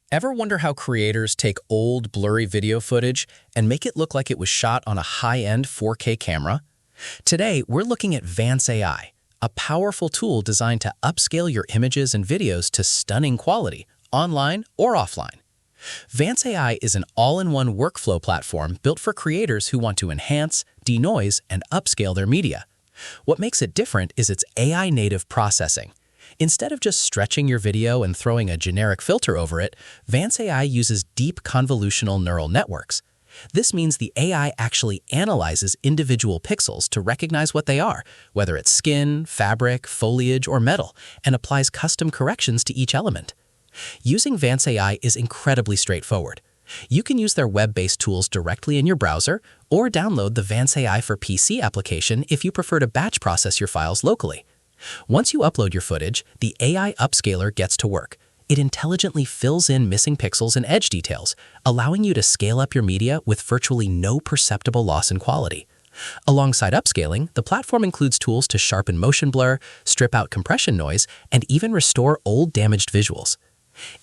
Ever wonder how creators take old, blurry video footage and make it look like it was shot on a high-end 4K camera? Today, we're looking at VanceAI, a powerful tool designed to upscale your images and videos to stunning quality, online or offline. VanceAI is an all-in-one workflow platform built for creators who want to enhance, denoise, and upscale their media. What makes it different is its AI-native processing. Instead of just stretching your video and throwing a generic filter over it, VanceAI uses deep convolutional neural networks. This means the AI actually analyzes individual pixels to recognize what they are, whether it's skin, fabric, foliage, or metal, and applies custom corrections to each element. Using VanceAI is incredibly straightforward. You can use their web-based tools directly in your browser or download the VanceAI for PC application if you prefer to batch process your files locally. Once you upload your footage, the AI upscaler gets to work. It intelligently fills in missing pixels and edge details, allowing you to scale up your media with virtually no perceptible loss in quality. Alongside upscaling, the platform includes tools to sharpen motion blur, strip out compression noise, and even restore old damaged visuals.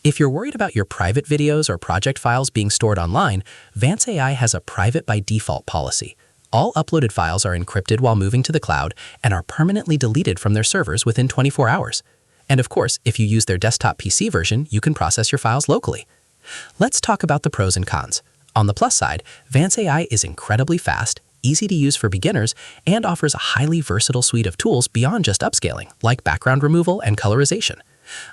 If you're worried about your private videos or project files being stored online, VanceAI has a private by default policy. All uploaded files are encrypted while moving to the cloud and are permanently deleted from their servers within 24 hours. And of course, if you use their desktop PC version, you can process your files locally. Let's talk about the pros and cons. On the plus side, VanceAI is incredibly fast, easy to use for beginners, and offers a highly versatile suite of tools beyond just upscaling, like background removal and colorization.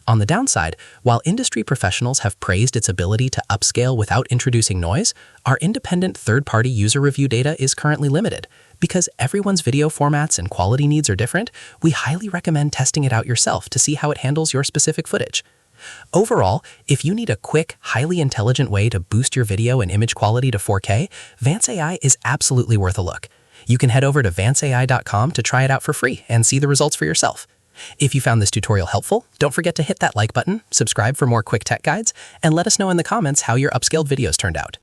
On the downside, while industry professionals have praised its ability to upscale without introducing noise, our independent third-party user review data is currently limited. Because everyone's video formats and quality needs are different, we highly recommend testing it out yourself to see how it handles your specific footage. Overall, if you need a quick, highly intelligent way to boost your video and image quality to 4K, VanceAI is absolutely worth a look. You can head over to vanceai.com to try it out for free and see the results for yourself. If you found this tutorial helpful, don't forget to hit that like button, subscribe for more quick tech guides, and let us know in the comments how your upscaled videos turned out.